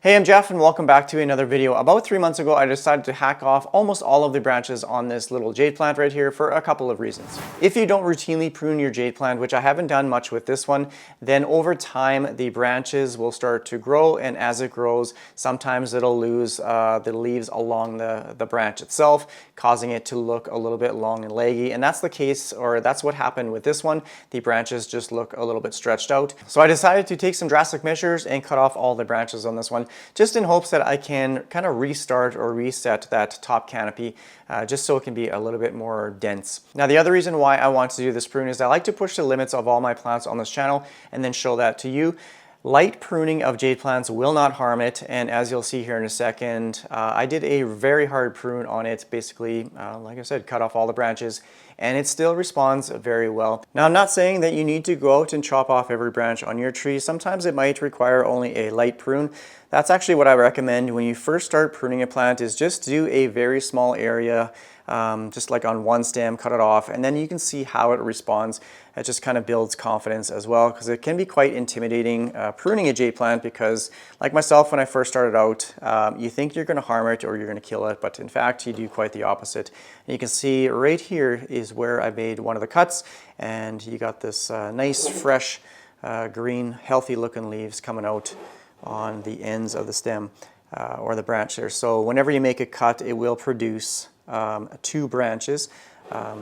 Hey, I'm Jeff and welcome back to another video. About 3 months ago, I decided to hack off almost all of the branches on this little jade plant right here for a couple of reasons. If you don't routinely prune your jade plant, which I haven't done much with this one, then over time the branches will start to grow, and as it grows, sometimes it'll lose the leaves along the branch itself, causing it to look a little bit long and leggy. And that's the case, or that's what happened with this one. The branches just look a little bit stretched out. So I decided to take some drastic measures and cut off all the branches on this one, just in hopes that I can kind of restart or reset that top canopy just so it can be a little bit more dense. Now, the other reason why I want to do this prune is I like to push the limits of all my plants on this channel and then show that to you. Light pruning of jade plants will not harm it, and as you'll see here in a second, I did a very hard prune on it, basically, like I said, cut off all the branches, and it still responds very well. Now, I'm not saying that you need to go out and chop off every branch on your tree. Sometimes it might require only a light prune. That's actually what I recommend when you first start pruning a plant, is just do a very small area, just like on one stem, cut it off, and then you can see how it responds. It just kind of builds confidence as well, because it can be quite intimidating pruning a jade plant, because like myself, when I first started out, you think you're going to harm it or you're going to kill it, but in fact you do quite the opposite. And you can see right here is where I made one of the cuts, and you got this nice fresh green healthy looking leaves coming out on the ends of the stem or the branch there. So whenever you make a cut, it will produce 2 branches.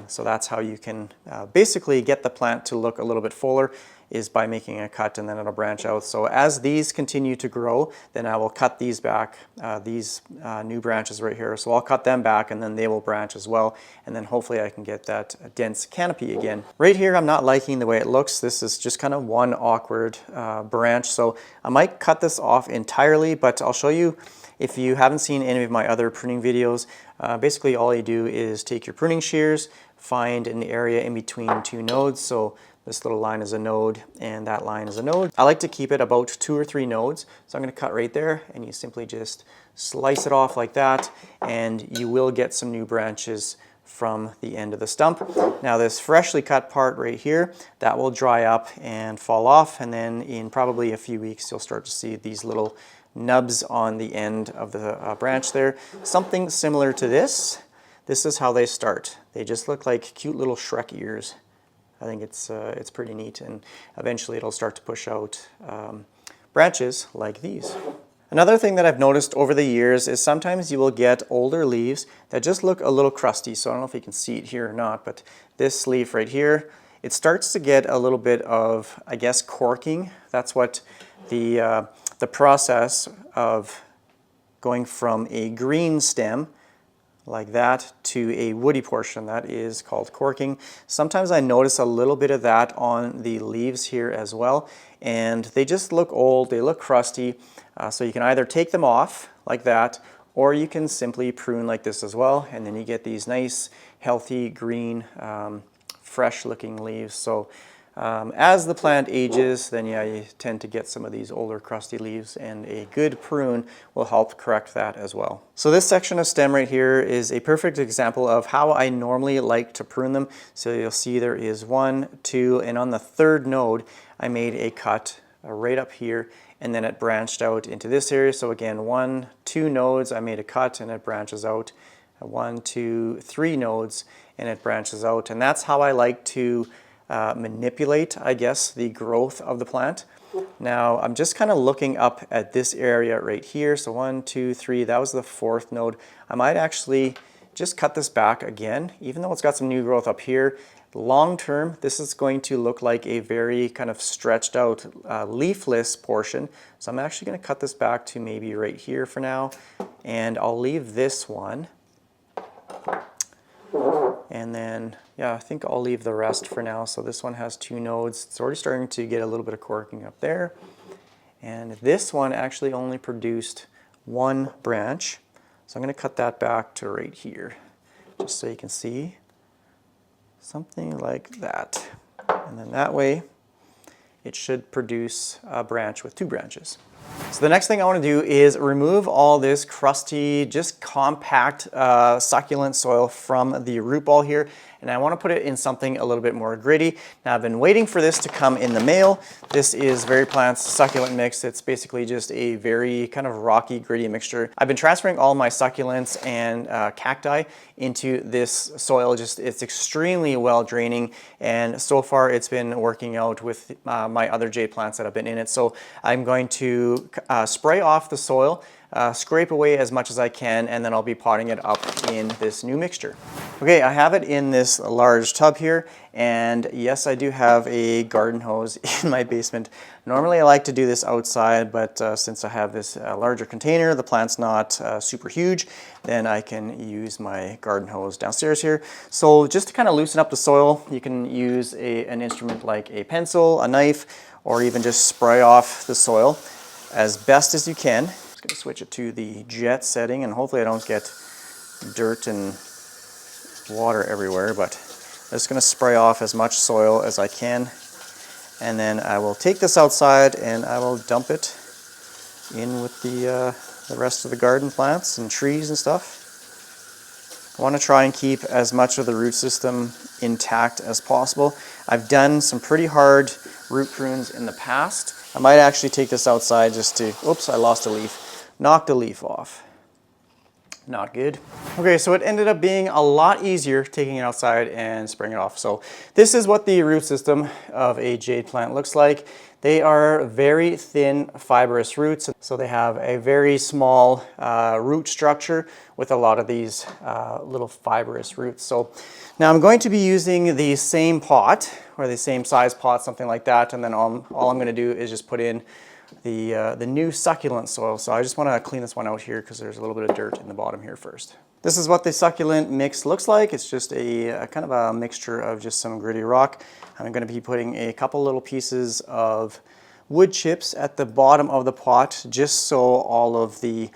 So that's how you can basically get the plant to look a little bit fuller, is by making a cut, and then it'll branch out. So as these continue to grow, then I will cut these back, these new branches right here. So I'll cut them back and then they will branch as well. And then hopefully I can get that dense canopy again. Right here, I'm not liking the way it looks. This is just kind of one awkward branch. So I might cut this off entirely, but I'll show you. If you haven't seen any of my other pruning videos, basically all you do is take your pruning shears, find an area in between 2 nodes. So this little line is a node and that line is a node. I like to keep it about 2 or 3 nodes. So I'm going to cut right there, and you simply just slice it off like that, and you will get some new branches from the end of the stump. Now, this freshly cut part right here, that will dry up and fall off, and then in probably a few weeks you'll start to see these little nubs on the end of the branch there. Something similar to this. This is how they start. They just look like cute little Shrek ears. I think it's pretty neat, and eventually it'll start to push out branches like these. Another thing that I've noticed over the years is sometimes you will get older leaves that just look a little crusty. So I don't know if you can see it here or not, but this leaf right here, it starts to get a little bit of, I guess, corking. That's what the process of going from a green stem like that to a woody portion, that is called corking. Sometimes I notice a little bit of that on the leaves here as well, and they just look old, they look crusty. So you can either take them off like that, or you can simply prune like this as well, and then you get these nice healthy green fresh looking leaves. So as the plant ages, then yeah, you tend to get some of these older crusty leaves, and a good prune will help correct that as well. So this section of stem right here is a perfect example of how I normally like to prune them. So you'll see there is 1, 2, and on the 3rd node I made a cut right up here, and then it branched out into this area. So again, 1, 2 nodes, I made a cut and it branches out. 1, 2, 3 nodes and it branches out, and that's how I like to manipulate, I guess, the growth of the plant. Now I'm just kind of looking up at this area right here. So 1, 2, 3, that was the 4th node. I might actually just cut this back again, even though it's got some new growth up here. Long term, this is going to look like a very kind of stretched out leafless portion. So I'm actually going to cut this back to maybe right here for now, and I'll leave this one. And then, yeah, I think I'll leave the rest for now. So this one has 2 nodes. It's already starting to get a little bit of corking up there. And this one actually only produced 1 branch. So I'm going to cut that back to right here, just so you can see. Something like that. And then that way, it should produce a branch with 2 branches. So the next thing I want to do is remove all this crusty, just compact succulent soil from the root ball here. and I want to put it in something a little bit more gritty. Now I've been waiting for this to come in the mail. This is VeryPlants succulent mix. It's basically just a very kind of rocky, gritty mixture. I've been transferring all my succulents and cacti into this soil. It's extremely well draining, and so far it's been working out with my other jade plants that have been in it. So I'm going to spray off the soil, scrape away as much as I can, and then I'll be potting it up in this new mixture. Okay, I have it in this large tub here, and yes, I do have a garden hose in my basement. Normally I like to do this outside, but since I have this larger container, the plant's not super huge, then I can use my garden hose downstairs here. So just to kind of loosen up the soil, you can use an instrument like a pencil, a knife, or even just spray off the soil as best as you can. I'm going to switch it to the jet setting, and hopefully I don't get dirt and water everywhere, but I'm just going to spray off as much soil as I can, and then I will take this outside and I will dump it in with the rest of the garden plants and trees and stuff. I want to try and keep as much of the root system intact as possible. I've done some pretty hard root prunes in the past. I might actually take this outside just to, oops, I lost a leaf. Knocked a leaf off. Not good. Okay, so it ended up being a lot easier taking it outside and spraying it off. So this is what the root system of a jade plant looks like. They are very thin, fibrous roots, so they have a very small root structure with a lot of these little fibrous roots. So now I'm going to be using the same pot, or the same size pot, something like that, and then all I'm going to do is just put in the new succulent soil. So I just want to clean this one out here because there's a little bit of dirt in the bottom here first. This is what the succulent mix looks like. It's just a kind of a mixture of just some gritty rock. I'm going to be putting a couple little pieces of wood chips at the bottom of the pot, just so all of the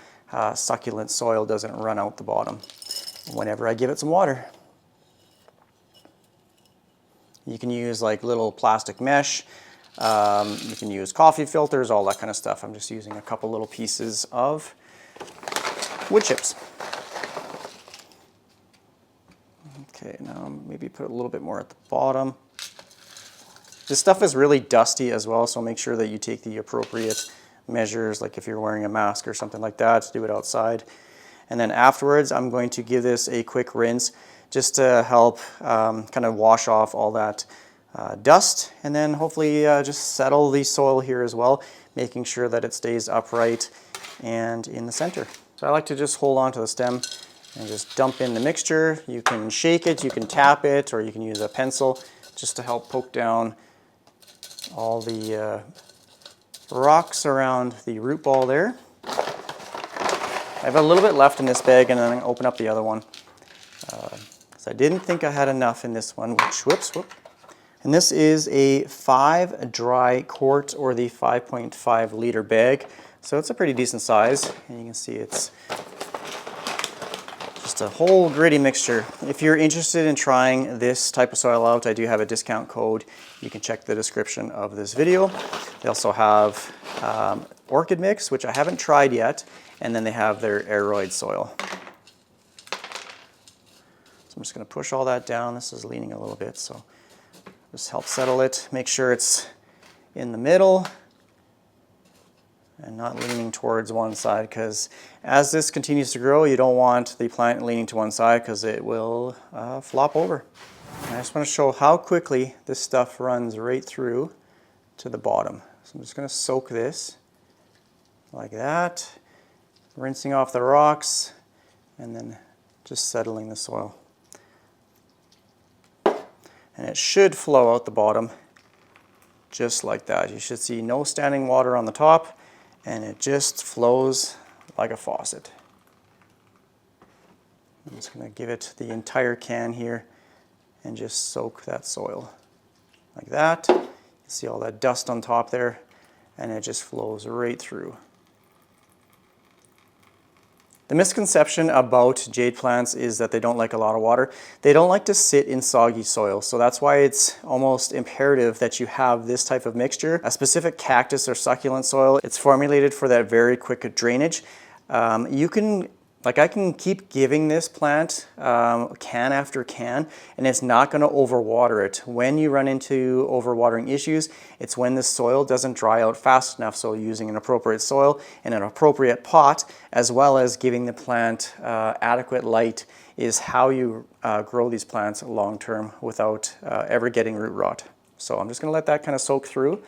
succulent soil doesn't run out the bottom whenever I give it some water. You can use like little plastic mesh. You can use coffee filters, all that kind of stuff. I'm just using a couple little pieces of wood chips. Okay, now maybe put a little bit more at the bottom. This stuff is really dusty as well, so make sure that you take the appropriate measures, like if you're wearing a mask or something like that, do it outside. And then afterwards, I'm going to give this a quick rinse just to help kind of wash off all that dust, and then hopefully just settle the soil here as well, making sure that it stays upright and in the center. So I like to just hold on to the stem and just dump in the mixture. You can shake it, you can tap it, or you can use a pencil just to help poke down all the rocks around the root ball there. I have a little bit left in this bag, and then I'm going to open up the other one. So I didn't think I had enough in this one, which, whoops. And this is a 5 dry quart, or the 5.5 liter bag. So it's a pretty decent size, and you can see it's just a whole gritty mixture. If you're interested in trying this type of soil out, I do have a discount code. You can check the description of this video. They also have orchid mix, which I haven't tried yet, and then they have their aeroid soil. So I'm just going to push all that down. This is leaning a little bit, so just help settle it. Make sure it's in the middle and not leaning towards one side, because as this continues to grow, you don't want the plant leaning to one side because it will flop over. And I just want to show how quickly this stuff runs right through to the bottom. So I'm just going to soak this like that, rinsing off the rocks, and then just settling the soil. And it should flow out the bottom just like that. You should see no standing water on the top, and it just flows like a faucet. I'm just going to give it the entire can here and just soak that soil like that. You see all that dust on top there, and it just flows right through. The misconception about jade plants is that they don't like a lot of water. They don't like to sit in soggy soil, so that's why it's almost imperative that you have this type of mixture, a specific cactus or succulent soil. It's formulated for that very quick drainage. You can Like I can keep giving this plant can after can, and it's not going to overwater it. When you run into overwatering issues, it's when the soil doesn't dry out fast enough. So using an appropriate soil in an appropriate pot, as well as giving the plant adequate light, is how you grow these plants long term without ever getting root rot. So I'm just going to let that kind of soak through,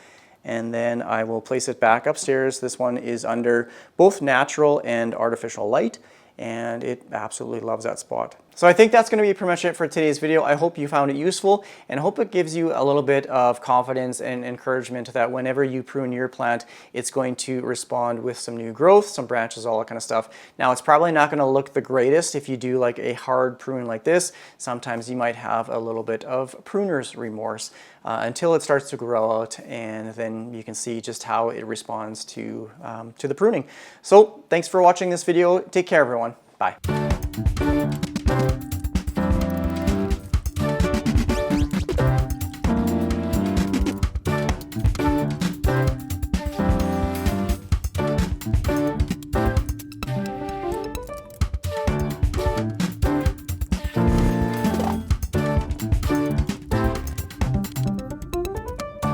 and then I will place it back upstairs. This one is under both natural and artificial light, and it absolutely loves that spot. So I think that's going to be pretty much it for today's video. I hope you found it useful, and hope it gives you a little bit of confidence and encouragement that whenever you prune your plant, it's going to respond with some new growth, some branches, all that kind of stuff. Now, it's probably not going to look the greatest if you do like a hard prune like this. Sometimes you might have a little bit of pruner's remorse until it starts to grow out, and then you can see just how it responds to the pruning. So thanks for watching this video. Take care, everyone. Bye.